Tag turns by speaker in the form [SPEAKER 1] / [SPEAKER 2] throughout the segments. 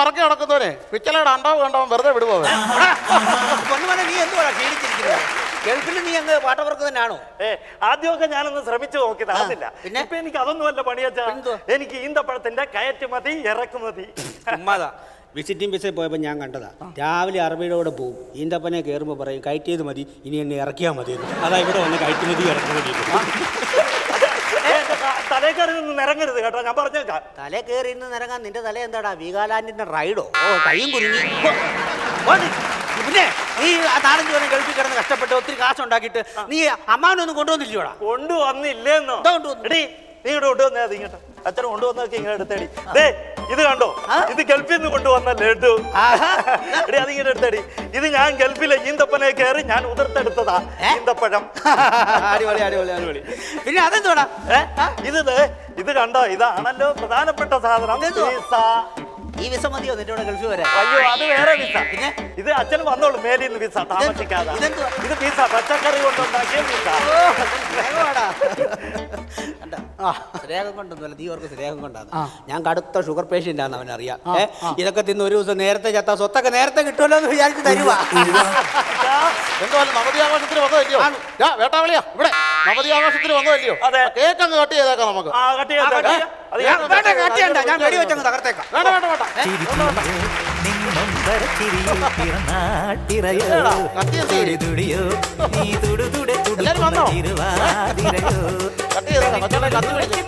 [SPEAKER 1] പറക്കി നടക്കുന്നവനെ പിച്ചലയുടെ അണ്ടാവ് കണ്ടാവും വെറുതെ വിടുവോ?
[SPEAKER 2] പൊന്നുമോനെ നീ എന്തുവാ ക്ഷീണിച്ചിരിക്കുന്നത്? ഗൾഫിൽ നീ അങ്ങ് പാട്ടവർക്ക് തന്നെയാണോ?
[SPEAKER 3] ആദ്യമൊക്കെ ഞാനൊന്ന് ശ്രമിച്ചു നോക്കി നടന്നില്ല. പിന്നെ ഇപ്പൊ എനിക്ക് അതൊന്നുമല്ല പണിയച്ചാ. എനിക്ക് ഈന്തപ്പഴത്തിന്റെ കയറ്റുമതി ഇറക്കുമതി.
[SPEAKER 2] ഉമ്മാതാ വിസിറ്റിംഗ് വിസയിൽ പോയപ്പോൾ ഞാൻ കണ്ടതാ. രാവിലെ അറബിയുടെ പോകും, ഈന്തപ്പനെ കയറുമ്പോൾ പറയും കയറ്റിയത് മതി, ഇനി എന്നെ ഇറക്കിയാൽ മതി. അതാ ഇവിടെ വന്ന് കയറ്റുമതി ഇറക്കുമതി.
[SPEAKER 3] തലേ കയറി നിന്ന് നിറങ്ങരുത് കേട്ടോ, ഞാൻ പറഞ്ഞേക്കാം.
[SPEAKER 2] തലേ കയറി നിന്ന് നിറങ്ങാൻ നിന്റെ തല എന്താടാ വീഗാലാൻഡിന്റെ റൈഡോ? ഓ കയ്യും കുരുങ്ങി. പിന്നെ നീ ആ നാലഞ്ച് പേരും ഗൾഫിൽ കിടന്ന് കഷ്ടപ്പെട്ട് ഒത്തിരി കാശുണ്ടാക്കിയിട്ട് നീ അമ്മാവനൊന്നും കൊണ്ടുവന്നില്ലയോടാ?
[SPEAKER 3] കൊണ്ടുവന്നില്ലേന്നോ? നീ ഇവിടെ കൊണ്ടുവന്നേ. അത് ഇങ്ങോട്ട് അച്ഛൻ കൊണ്ടുവന്നൊക്കെ ഇങ്ങനെ എടുത്തേടി. ഇത് കണ്ടോ, ഇത് ഗൾഫിൽ നിന്ന് കൊണ്ടുവന്ന ലഡു. എടി അതിങ്ങനെ എടുത്തടി. ഇത് ഞാൻ ഗൾഫിലെ ഈന്തപ്പനെ കയറി ഞാൻ ഉതിർത്തെടുത്തതാ ഈന്തപ്പഴം.
[SPEAKER 2] അടിപൊളി അടിപൊളി അടിപൊളി. പിന്നെ അതെന്തോടാ
[SPEAKER 3] ഇത് കണ്ടോ, ഇതാണല്ലോ പ്രധാനപ്പെട്ട സാധനം.
[SPEAKER 2] ഈ വിസ മതിയോ നിന്റെ ഇവിടെ ഗൾഫിൽ വരാൻ?
[SPEAKER 3] അയ്യോ അത് വേറെ വിസ. പിന്നെ ഇത് അച്ഛന് വന്നോളൂ മേലിൽ നിന്ന് വിസ താമസിക്കാതെ. ഇത് വിസ പച്ചക്കറി കൊണ്ടുണ്ടാക്കിയ വിസ.
[SPEAKER 2] സ്നേഹം കൊണ്ടൊന്നുമല്ല, നീ ഓർക്ക് സ്നേഹം കൊണ്ടാണ്. ഞാൻ കടുത്ത ഷുഗർ പേഷ്യന്റ് ആണെന്ന് അവനറിയാം. ഇതൊക്കെ തിന്ന് ഒരു ദിവസം നേരത്തെ ചത്താ സ്വത്തൊക്കെ നേരത്തെ കിട്ടുമല്ലോ എന്ന് വിചാരിച്ച് തരുവാ.
[SPEAKER 1] എന്തോ നവതി ആഘോഷത്തിന് വന്നതല്ലയോ? വേട്ടാവളിയാ ഇവിടെ നവതി ആഘോഷത്തിന് വന്നതല്ലയോ?
[SPEAKER 3] അതെ,
[SPEAKER 1] കേക്ക് അങ്ങ് കട്ട് ചെയ്തേക്കാം നമുക്ക്.
[SPEAKER 2] ഞാൻ വെടി വെച്ചങ്ങ് തകർത്തേക്കാം.
[SPEAKER 1] വേണ്ട വേണ്ട വേണ്ട. എല്ലാരും വന്നോ? കട്ട് ചെയ്തേക്കാം. മറ്റേ കത്ത് പിടിച്ചു.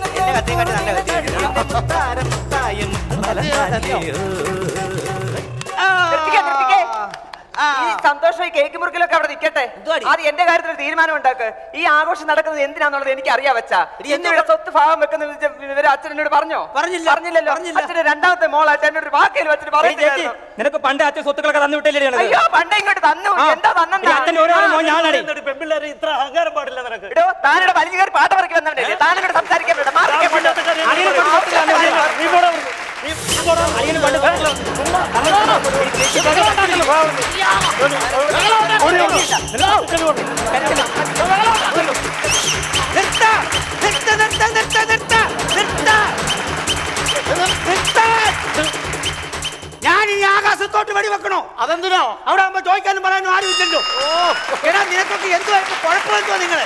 [SPEAKER 4] സന്തോഷമായി കേക്ക് മുറിക്കലൊക്കെ അവിടെ നിൽക്കട്ടെ. അത് എന്റെ കാര്യത്തിൽ ഒരു തീരുമാനം ഉണ്ടാക്ക്. ഈ ആഘോഷം നടക്കുന്നത് എന്തിനാന്നുള്ളത് എനിക്ക് അറിയാൻ വെച്ചാ. ഇവിടെ സ്വത്ത് ഭാഗം വെക്കുന്ന വിവരം അച്ഛൻ എന്നോട് പറഞ്ഞില്ലല്ലോ. അച്ഛന്റെ രണ്ടാമത്തെ മോളായിട്ട് എന്നോട് വാക്കിൽ വെച്ചിട്ട് പറയുന്നില്ല.
[SPEAKER 5] നിനക്ക് പണ്ട് അച്ഛൻ സ്വത്തുക്കളൊക്കെ തന്നു വിട്ടില്ലേ?
[SPEAKER 4] അയ്യോ പണ്ട് ഇങ്ങോട്ട് തന്നു. എന്താ
[SPEAKER 3] പെൺപിള്ളേരെ ഇത്ര അഹങ്കാരം പാടില്ല നിനക്ക്.
[SPEAKER 4] ഇടോ താനിവിടെ വലിയ കയറി പാട്ട് പറക്കി വന്നവനല്ലേ? താനിവിടെ സംസാരിക്കാൻ
[SPEAKER 2] ഞാൻ ഈ ആകാശത്തോട്ട് വെടിവെക്കണോ?
[SPEAKER 1] അതെന്തിനോ?
[SPEAKER 2] അവിടെ ആകുമ്പോ ചോദിക്കാനും പറയാനും ആരും ഇല്ലല്ലോ. എടാ നിനക്കൊക്കെ എന്തുവായിട്ട് കുഴപ്പമെന്തുവാ? നിങ്ങള്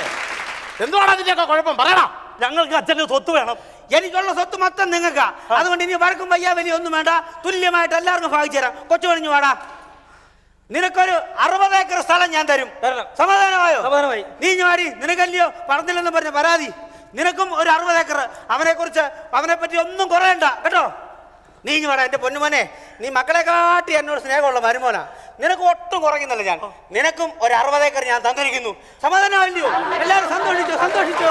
[SPEAKER 1] എന്തുവാണ് അതിന്റെയൊക്കെ കുഴപ്പം? പറയണം.
[SPEAKER 3] ഞങ്ങൾക്ക് അച്ഛന് സ്വത്ത് വേണം.
[SPEAKER 2] എനിക്കുള്ള സ്വത്ത് മൊത്തം നിങ്ങൾക്കാ. അതുകൊണ്ട് ഇനി വഴക്കും വയ്യ വലിയ ഒന്നും വേണ്ട, തുല്യമായിട്ട് എല്ലാവർക്കും ഭാഗിച്ചു തരാം. കൊച്ചു പണിഞ്ഞു വാടാ. നിനക്കൊരു 60 ഏക്കർ സ്ഥലം ഞാൻ തരും. സമാധാനമായോ?
[SPEAKER 5] സമാധാനമായി.
[SPEAKER 2] നീ വാടി. നിനക്കല്ലയോ പറഞ്ഞില്ലെന്ന് പറഞ്ഞ പരാതി. നിനക്കും ഒരു 60 ഏക്കർ. അവനെ പറ്റി ഒന്നും കുറയണ്ട കേട്ടോ. നീ വാടാ എന്റെ പൊന്നുമോനെ. നീ മക്കളെ കാട്ടി എന്നോട് സ്നേഹമുള്ള മരുമോനാ. നിനക്ക് ഒട്ടും കുറയ്ക്കുന്നില്ല ഞാൻ. നിനക്കും ഒരു 60 ഏക്കർ ഞാൻ തന്നിരിക്കുന്നു. സമാധാനമായില്ലയോ? എല്ലാവരും സന്തോഷിച്ചോ.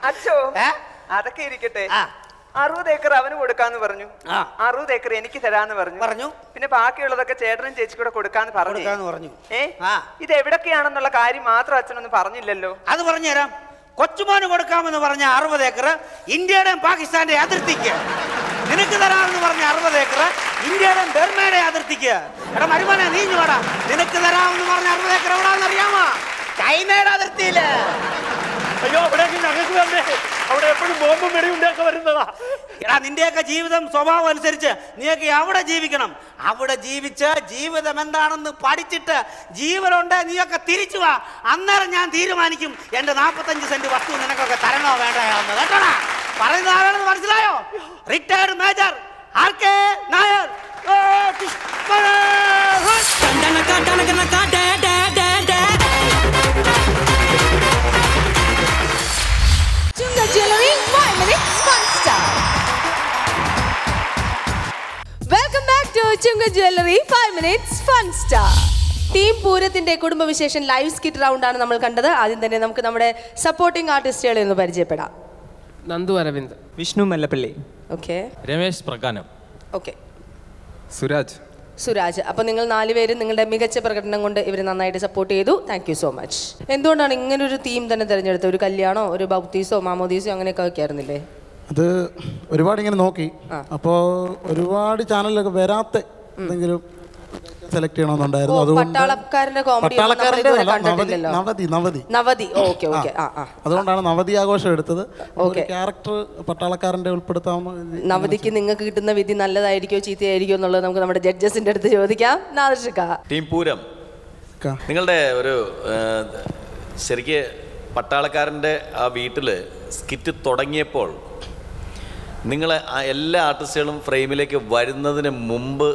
[SPEAKER 4] അച്ഛോ അതൊക്കെ ഇരിക്കട്ടെ. 60 ഏക്കർ അവന് കൊടുക്കാന്ന് പറഞ്ഞു. 60 ഏക്കർ എനിക്ക് തരാന്ന് പറഞ്ഞു. പിന്നെ ബാക്കിയുള്ളതൊക്കെ ചേട്ടനും ചേച്ചി കൂടെ കൊടുക്കാന്ന് പറഞ്ഞു. ഇത് എവിടൊക്കെയാണെന്നുള്ള കാര്യം മാത്രം അച്ഛനൊന്നും പറഞ്ഞില്ലല്ലോ.
[SPEAKER 2] അത് പറഞ്ഞുതരാം. കൊച്ചുമോന് കൊടുക്കാമെന്ന് പറഞ്ഞ 60 ഏക്കർ ഇന്ത്യയുടെയും പാകിസ്ഥാന്റെ അതിർത്തിക്ക്. നിനക്ക് തരാമെന്ന് പറഞ്ഞ 60 ഏക്കർ ഇന്ത്യയുടെയും ബർമയുടെ അതിർത്തിക്ക്. എടാ മരുമോനെ നീ വാടാ. നിനക്ക് തരാമെന്ന് പറഞ്ഞ 60 ഏക്കർ എവിടാന്ന് അറിയാമോ? ചൈനയുടെ അതിർത്തിയില്.
[SPEAKER 3] അയ്യോ അവിടെ ഞങ്ങൾക്ക് തന്നെ അവിടെ എപ്പോഴും ബോംബും വെടിയുണ്ടൊക്കെ വരുന്നതാ.
[SPEAKER 2] എടാ നിന്റെയൊക്കെ ജീവിതം സ്വഭാവം അനുസരിച്ച് നീയൊക്കെ അവിടെ ജീവിക്കണം. അവിടെ ജീവിച്ച് ജീവിതം എന്താണെന്ന് പഠിച്ചിട്ട് ജീവനുണ്ട് നീയൊക്കെ തിരിച്ചു വാ. അന്നേരം ഞാൻ തീരുമാനിക്കും എന്റെ 45 സെന്റ് വസ്തു നിനക്കൊക്കെ തരണോ വേണ്ടയോ എന്ന്. കേട്ടോടാ പറയുന്നത് ആരാണെന്ന് മനസ്സിലായോ? Retired major RK Nair.
[SPEAKER 6] Chunga Jewelry 5 minutes fun star. Welcome back to Chunga Jewelry 5 minutes fun star. Team പൂരത്തിന്റെ കുടുംബവിശേഷൻ ലൈവ് സ്കിറ്റ് റൗണ്ട് ആണ് നമ്മൾ കണ്ടത്. ആദ്യം തന്നെ നമുക്ക് നമ്മുടെ സപ്പോർട്ടിംഗ് ആർട്ടിസ്റ്റുകളെ ഒന്ന് പരിചയപ്പെടാം.
[SPEAKER 7] Nandu Aravind,
[SPEAKER 5] Vishnu Mallappally,
[SPEAKER 6] okay,
[SPEAKER 7] Ramesh Prakanam,
[SPEAKER 6] okay,
[SPEAKER 7] Suraj.
[SPEAKER 6] അപ്പോൾ നിങ്ങൾ 4 പേരും നിങ്ങളുടെ മികച്ച പ്രകടനം കൊണ്ട് ഇവർ നന്നായിട്ട് സപ്പോർട്ട് ചെയ്തു. Thank you so much. എന്തുകൊണ്ടാണ് ഇങ്ങനൊരു തീം തന്നെ തിരഞ്ഞെടുത്തത്? ഒരു കല്യാണോ ഒരു ബൗത്തീസോ മാമോദീസോ അങ്ങനെയൊക്കെ വയ്ക്കാറുന്നില്ലേ?
[SPEAKER 8] അത് ഒരുപാട് ഇങ്ങനെ നോക്കി. അപ്പോൾ ഒരുപാട് ചാനലിലൊക്കെ വരാത്ത എന്തെങ്കിലും സെലക്ട് ചെയ്യണമെന്നുണ്ടായിരുന്നു. അതുകൊണ്ടാണ് നവതി ആഘോഷം എടുത്തത്. ക്യാരക്ടർ പട്ടാളക്കാരന്റെ ഉൾപ്പെടുത്താമോ?
[SPEAKER 6] നവതിക്ക് നിങ്ങൾക്ക് കിട്ടുന്ന വിധി നല്ലതായിരിക്കോ ചീത്തയായിരിക്കോ എന്നുള്ളത് നമുക്ക് നമ്മുടെ ജഡ്ജസിന്റെ അടുത്ത് ചോദിക്കാം.
[SPEAKER 9] ടീം പൂരം, നിങ്ങളുടെ ഒരു ശരിക്ക് പട്ടാളക്കാരൻ്റെ ആ വീട്ടിൽ സ്കിറ്റ് തുടങ്ങിയപ്പോൾ നിങ്ങളെ എല്ലാ ആർട്ടിസ്റ്റുകളും ഫ്രെയിമിലേക്ക് വരുന്നതിന് മുമ്പ്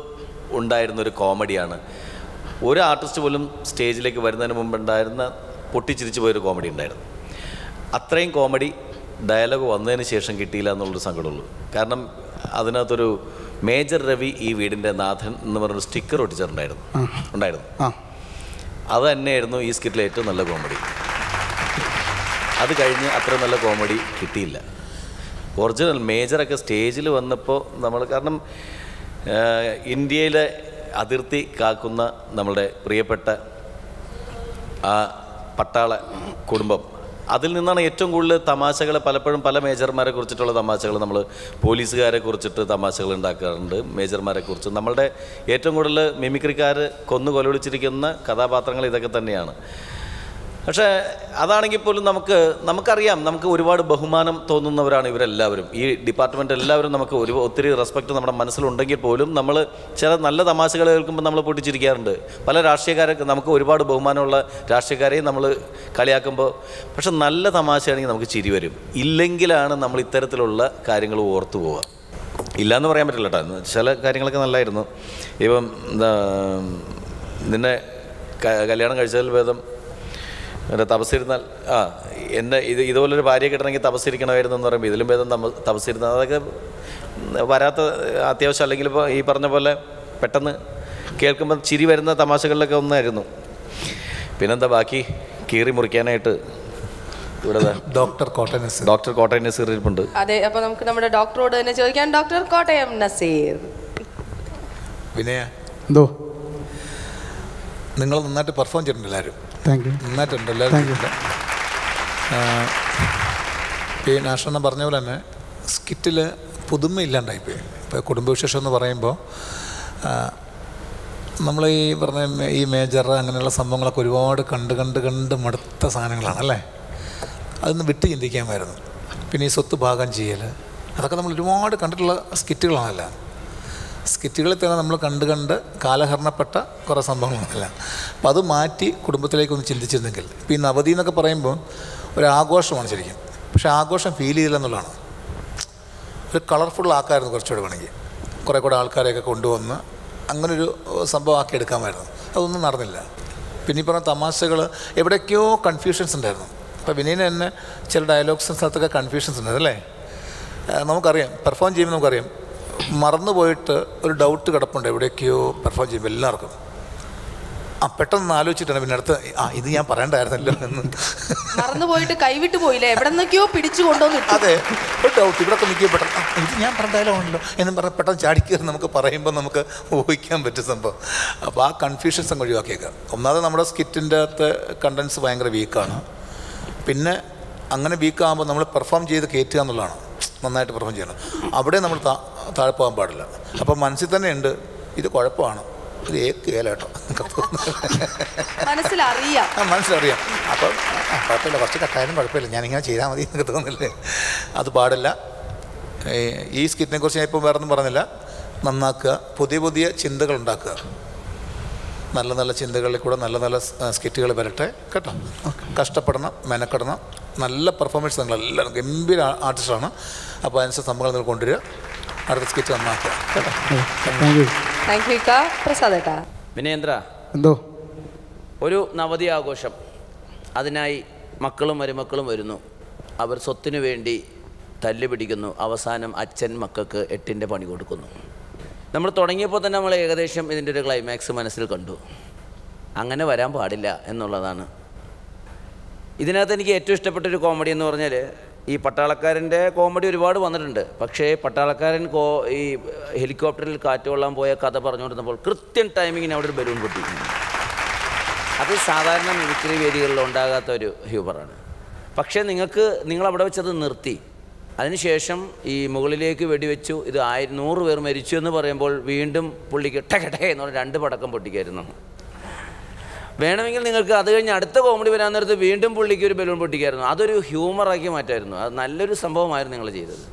[SPEAKER 9] ഉണ്ടായിരുന്നൊരു കോമഡിയാണ്. ഒരു ആർട്ടിസ്റ്റ് പോലും സ്റ്റേജിലേക്ക് വരുന്നതിന് മുമ്പ് ഉണ്ടായിരുന്ന പൊട്ടിച്ചിരിച്ചു പോയൊരു കോമഡി ഉണ്ടായിരുന്നു. അത്രയും കോമഡി ഡയലോഗ് വന്നതിന് ശേഷം കിട്ടിയില്ല എന്നുള്ളൊരു സങ്കടമുള്ളൂ. കാരണം അതിനകത്തൊരു മേജർ രവി ഈ വീടിൻ്റെ നാഥൻ എന്ന് പറഞ്ഞൊരു സ്റ്റിക്കർ ഒട്ടിച്ചിട്ടുണ്ടായിരുന്നു. അത് തന്നെയായിരുന്നു ഈ സ്കിറ്റിലെ ഏറ്റവും നല്ല കോമഡി. അത് കഴിഞ്ഞ് അത്ര നല്ല കോമഡി കിട്ടിയില്ല. ഒറിജിനൽ മേജറൊക്കെ സ്റ്റേജിൽ വന്നപ്പോൾ നമ്മൾ, കാരണം ഇന്ത്യയിലെ അതിർത്തി കാക്കുന്ന നമ്മളുടെ പ്രിയപ്പെട്ട ആ പട്ടാള കുടുംബം, അതിൽ നിന്നാണ് ഏറ്റവും കൂടുതൽ തമാശകൾ, പലപ്പോഴും പല മേജർമാരെ കുറിച്ചിട്ടുള്ള തമാശകൾ, നമ്മൾ പോലീസുകാരെ കുറിച്ചിട്ട് തമാശകൾ ഉണ്ടാക്കാറുണ്ട്. മേജർമാരെ കുറിച്ച് നമ്മളുടെ ഏറ്റവും കൂടുതൽ മിമിക്രിക്കാർ കൊലവിളിച്ചിരിക്കുന്ന കഥാപാത്രങ്ങൾ ഇതൊക്കെ തന്നെയാണ്. പക്ഷേ അതാണെങ്കിൽ പോലും നമുക്കറിയാം, നമുക്ക് ഒരുപാട് ബഹുമാനം തോന്നുന്നവരാണ് ഇവരെല്ലാവരും. ഈ ഡിപ്പാർട്ട്മെൻറ്റ് എല്ലാവരും നമുക്ക് ഒത്തിരി റെസ്പെക്റ്റ് നമ്മുടെ മനസ്സിലുണ്ടെങ്കിൽ പോലും നമ്മൾ ചില നല്ല തമാശകൾ കേൾക്കുമ്പോൾ നമ്മൾ പൊട്ടിച്ചിരിക്കാറുണ്ട്. പല രാഷ്ട്രീയക്കാരൊക്കെ നമുക്ക് ഒരുപാട് ബഹുമാനമുള്ള രാഷ്ട്രീയക്കാരെയും നമ്മൾ കളിയാക്കുമ്പോൾ, പക്ഷെ നല്ല തമാശയാണെങ്കിൽ നമുക്ക് ചിരി വരും. ഇല്ലെങ്കിലാണ് നമ്മൾ ഇത്തരത്തിലുള്ള കാര്യങ്ങൾ ഓർത്തു പോവുക. ഇല്ലയെന്ന് പറയാൻ പറ്റില്ല കേട്ടോ, ചില കാര്യങ്ങളൊക്കെ നല്ലതായിരുന്നു. ഇപ്പം നിന്നെ കല്യാണം കഴിച്ചതിൽ ഭേദം തപസ്സിരുന്നാൽ, എന്നെ ഇതുപോലൊരു ഭാര്യയെ കിട്ടണമെങ്കിൽ തപസ്സിരിക്കണമായിരുന്നു എന്ന് പറയുമ്പോൾ ഇതിലും ഭേദം തപസ്സിരുന്നാൽ, അതൊക്കെ വരാത്ത അത്യാവശ്യം, അല്ലെങ്കിൽ ഇപ്പോൾ ഈ പറഞ്ഞ പോലെ പെട്ടെന്ന് കേൾക്കുമ്പോൾ ചിരി വരുന്ന തമാശകളിലൊക്കെ ഒന്നായിരുന്നു. പിന്നെന്താ ബാക്കി കീറി മുറിക്കാനായിട്ട് ഇവിടെ ഡോക്ടർ കോട്ടയം നസീർ ഇരിപ്പുണ്ട്.
[SPEAKER 6] അതെ, അപ്പോൾ നമുക്ക് നമ്മുടെ ഡോക്ടറോട് തന്നെ ചോദിക്കാം. ഡോക്ടർ കോട്ടയം നസീർ.
[SPEAKER 10] വിനയ,
[SPEAKER 8] എന്തോ
[SPEAKER 10] നിങ്ങൾ നന്നായിട്ട് പെർഫോം ചെയ്തിട്ടുണ്ട് എല്ലാവരും. നന്നായിട്ടുണ്ട് എല്ലാവരും. ഈ നാഷണ പറഞ്ഞ പോലെ തന്നെ സ്കിറ്റിൽ പുതുമയില്ലാണ്ടായിപ്പോയി. ഇപ്പോൾ കുടുംബവിശേഷം എന്ന് പറയുമ്പോൾ നമ്മൾ ഈ പറഞ്ഞ ഈ മേജർ അങ്ങനെയുള്ള സംഭവങ്ങളൊക്കെ ഒരുപാട് കണ്ട് മടുത്ത സാധനങ്ങളാണല്ലേ. അതൊന്ന് വിട്ട് ചിന്തിക്കാമായിരുന്നു. പിന്നെ ഈ സ്വത്ത് ഭാഗം ചെയ്യൽ, അതൊക്കെ നമ്മൾ ഒരുപാട് കണ്ടിട്ടുള്ള സ്കിറ്റുകളാണല്ല. സ്കിറ്റുകളിൽ തന്നെ നമ്മൾ കണ്ട് കാലഹരണപ്പെട്ട കുറേ സംഭവങ്ങളല്ല. അപ്പോൾ അത് മാറ്റി കുടുംബത്തിലേക്കൊന്ന് ചിന്തിച്ചിരുന്നെങ്കിൽ, ഇപ്പോൾ ഈ നവതി എന്നൊക്കെ പറയുമ്പോൾ ഒരു ആഘോഷമാണ് ശരിക്കും. പക്ഷേ ആഘോഷം ഫീൽ ചെയ്തില്ല എന്നുള്ളതാണ്. ഒരു കളർഫുൾ ആക്കായിരുന്നു കുറച്ചുകൂടെ വേണമെങ്കിൽ, കുറേ കൂടെ ആൾക്കാരെയൊക്കെ കൊണ്ടുവന്ന് അങ്ങനൊരു സംഭവം ആക്കി എടുക്കാമായിരുന്നു. അതൊന്നും നടന്നില്ല. പിന്നെ ഈ പറഞ്ഞ തമാശകൾ എവിടേക്കോ കൺഫ്യൂഷൻസ് ഉണ്ടായിരുന്നു. ഇപ്പോൾ വിനയന് തന്നെ ചില ഡയലോഗ്സിന് സ്ഥലത്തൊക്കെ കൺഫ്യൂഷൻസ് ഉണ്ടായിരുന്നു അല്ലേ. നമുക്കറിയാം, പെർഫോം ചെയ്യുമ്പോൾ നമുക്കറിയാം, മറന്നുപോയിട്ട് ഒരു ഡൗട്ട് കിടപ്പുണ്ട് എവിടേക്കോ പെർഫോം ചെയ്യുമ്പോൾ എല്ലാവർക്കും. പെട്ടെന്ന് ആലോചിച്ചിട്ടാണ് പിന്നെ അടുത്ത് ഇത് ഞാൻ പറയണ്ടായിരുന്നല്ലോ എന്ന്
[SPEAKER 6] മറന്നുപോയിട്ട് കൈവിട്ട് പോയില്ലേ, എവിടെ നിന്നൊക്കെയോ പിടിച്ചു കൊണ്ടുവന്നു.
[SPEAKER 10] അതെ, ഒരു ഡൗട്ട് ഇവിടെ നിൽക്കുക, പെട്ടെന്ന് ഇത് ഞാൻ പറഞ്ഞാലോ എന്നും പറഞ്ഞാൽ പെട്ടെന്ന് ചാടിക്കയറി നമുക്ക് പറയുമ്പോൾ നമുക്ക് ഊഹിക്കാൻ പറ്റും സംഭവം. അപ്പോൾ ആ കൺഫ്യൂഷൻസ് അങ്ങ് ഒഴിവാക്കിയേക്കാം. ഒന്നാമത് നമ്മുടെ സ്കിറ്റിൻ്റെ അകത്ത് കണ്ടൻസ് ഭയങ്കര വീക്കാണ്. പിന്നെ അങ്ങനെ വീക്കാകുമ്പോൾ നമ്മൾ പെർഫോം ചെയ്ത് കയറ്റുക എന്നുള്ളതാണ്. നന്നായിട്ട് പെർഫോം ചെയ്യണം. അവിടെ നമ്മൾ താഴെ പോകാൻ പാടില്ല. അപ്പം മനസ്സിൽ തന്നെ ഉണ്ട് ഇത് കുഴപ്പമാണ്, ഇത് ഏക്കേലേട്ടോ
[SPEAKER 6] മനസ്സിലറിയാം.
[SPEAKER 10] അപ്പം കുഴപ്പമില്ല, കുറച്ച് കട്ടായാലും കുഴപ്പമില്ല, ഞാനിങ്ങനെ ചെയ്താൽ മതി എന്നൊക്കെ തോന്നില്ലേ. അത് പാടില്ല. ഈ സ്കിറ്റിനെ കുറിച്ച് ഞാൻ ഇപ്പോൾ വേറെ ഒന്നും പറഞ്ഞില്ല. നന്നാക്കുക, പുതിയ ചിന്തകൾ ഉണ്ടാക്കുക. നല്ല നല്ല ചിന്തകളിൽ കൂടെ നല്ല നല്ല സ്കിറ്റുകൾ വരട്ടെ കേട്ടോ. കഷ്ടപ്പെടണം, മെനക്കെടണം. നല്ല പെർഫോമൻസ് നിങ്ങളെല്ലാവരും ഗംഭീര ആർട്ടിസ്റ്റാണ്. അപ്പോൾ അതിനനുസരിച്ച് സംഭവങ്ങൾ നിങ്ങൾ കൊണ്ടുവരിക. അടുത്ത സ്കിറ്റ് നന്നാക്കുക കേട്ടോ.
[SPEAKER 11] വിനയേന്ദ്ര,
[SPEAKER 8] എന്തോ
[SPEAKER 11] ഒരു നവതി ആഘോഷം, അതിനായി മക്കളും മരുമക്കളും വരുന്നു. അവർ സ്വത്തിനു വേണ്ടി തല്ലുപിടിക്കുന്നു. അവസാനം അച്ഛൻ മക്കൾക്ക് 8 പണി കൊടുക്കുന്നു. നമ്മൾ തുടങ്ങിയപ്പോൾ തന്നെ നമ്മൾ ഏകദേശം ഇതിൻ്റെ ഒരു ക്ലൈമാക്സ് മനസ്സിൽ കണ്ടു. അങ്ങനെ വരാൻ പാടില്ല എന്നുള്ളതാണ്. ഇതിനകത്ത് എനിക്ക് ഏറ്റവും ഇഷ്ടപ്പെട്ടൊരു കോമഡി എന്ന് പറഞ്ഞാൽ, ഈ പട്ടാളക്കാരൻ്റെ കോമഡി ഒരുപാട് വന്നിട്ടുണ്ട്. പക്ഷേ പട്ടാളക്കാരൻ ഈ ഹെലികോപ്റ്ററിൽ കാറ്റ് കൊള്ളാൻ പോയ കഥ പറഞ്ഞുകൊണ്ടിരുന്നപ്പോൾ കൃത്യം ടൈമിങ്ങിന് അവിടെ ഒരു ബലൂൺ പൊട്ടി. അത് സാധാരണ മിമിക്രി വേദികളിൽ ഉണ്ടാകാത്ത ഒരു ഹ്യൂമറാണ്. പക്ഷേ നിങ്ങൾ അവിടെ വെച്ചത് നിർത്തി. അതിനുശേഷം ഈ മുകളിലേക്ക് വെടിവെച്ചു, ഇത് 100 പേർ മരിച്ചു എന്ന് പറയുമ്പോൾ വീണ്ടും പുള്ളിക്ക് ടകടേ എന്ന് പറഞ്ഞാൽ 2 പടക്കം പൊട്ടിക്കായിരുന്നു. വേണമെങ്കിൽ നിങ്ങൾക്ക് അത് കഴിഞ്ഞ് അടുത്ത കോമഡി വരാൻ നേരത്ത് വീണ്ടും പുള്ളിക്ക് ഒരു ബലൂൺ പൊട്ടിക്കായിരുന്നു. അതൊരു ഹ്യൂമറാക്കി മാറ്റായിരുന്നു. അത് നല്ലൊരു സംഭവമായിരുന്നു നിങ്ങൾ ചെയ്തത്.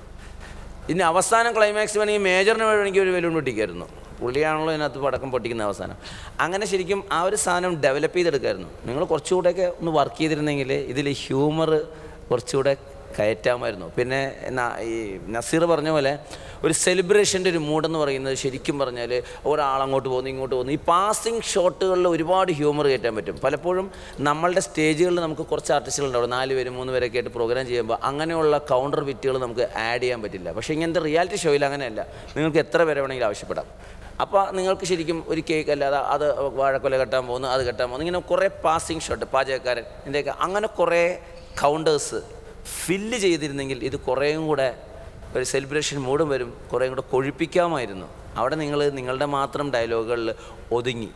[SPEAKER 11] ഇനി അവസാനം ക്ലൈമാക്സ് വേണമെങ്കിൽ മേജറിന് വേണമെങ്കിൽ ഒരു ബലൂൺ പൊട്ടിക്കായിരുന്നു. പുള്ളിയാണല്ലോ ഇതിനകത്ത് പടക്കം പൊട്ടിക്കുന്ന അവസാനം. അങ്ങനെ ശരിക്കും ആ ഒരു സാധനം ഡെവലപ്പ് ചെയ്തെടുക്കായിരുന്നു. നിങ്ങൾ കുറച്ചുകൂടെയൊക്കെ ഒന്ന് വർക്ക് ചെയ്തിരുന്നെങ്കിൽ ഇതിൽ ഹ്യൂമർ കുറച്ചുകൂടെ കയറ്റാമായിരുന്നു. പിന്നെ ഈ നസീർ പറഞ്ഞ പോലെ ഒരു സെലിബ്രേഷൻ്റെ ഒരു മൂഡെന്ന് പറയുന്നത് ശരിക്കും പറഞ്ഞാൽ ഒരാളങ്ങോട്ട് പോകുന്നു ഇങ്ങോട്ട് പോകുന്നു, ഈ പാസിങ് ഷോട്ടുകളിൽ ഒരുപാട് ഹ്യൂമർ കയറ്റാൻ പറ്റും. പലപ്പോഴും നമ്മളുടെ സ്റ്റേജുകളിൽ നമുക്ക് കുറച്ച് ആർട്ടിസ്റ്റുകളുണ്ടാവും, 4 പേര് 3 പേരൊക്കെ ആയിട്ട് പ്രോഗ്രാം ചെയ്യുമ്പോൾ അങ്ങനെയുള്ള കൗണ്ടർ വിറ്റുകൾ നമുക്ക് ആഡ് ചെയ്യാൻ പറ്റില്ല. പക്ഷേ ഇങ്ങനത്തെ റിയാലിറ്റി ഷോയിൽ അങ്ങനെയല്ല, നിങ്ങൾക്ക് എത്ര പേരെ വേണമെങ്കിലും ആവശ്യപ്പെടാം. അപ്പോൾ നിങ്ങൾക്ക് ശരിക്കും ഒരു കേക്ക് അല്ലാതെ അത് വാഴക്കൊല കെട്ടാൻ പോകുന്നു, അത് കെട്ടാൻ പോകുന്നു, ഇങ്ങനെ കുറേ പാസിങ് ഷോട്ട്, പാചകക്കാരൻ ഇതിൻ്റെയൊക്കെ അങ്ങനെ കുറേ കൗണ്ടേഴ്സ് ഫില്ല് ചെയ്തിരുന്നെങ്കിൽ ഇത് കുറേയും കൂടെ ഒരു സെലിബ്രേഷൻ മൂഡും വരും, കുറേയും കൂടെ കൊഴിപ്പിക്കാമായിരുന്നു. അവിടെ നിങ്ങൾ നിങ്ങളുടെ മാത്രം ഡയലോഗുകളിൽ ഒതുങ്ങി.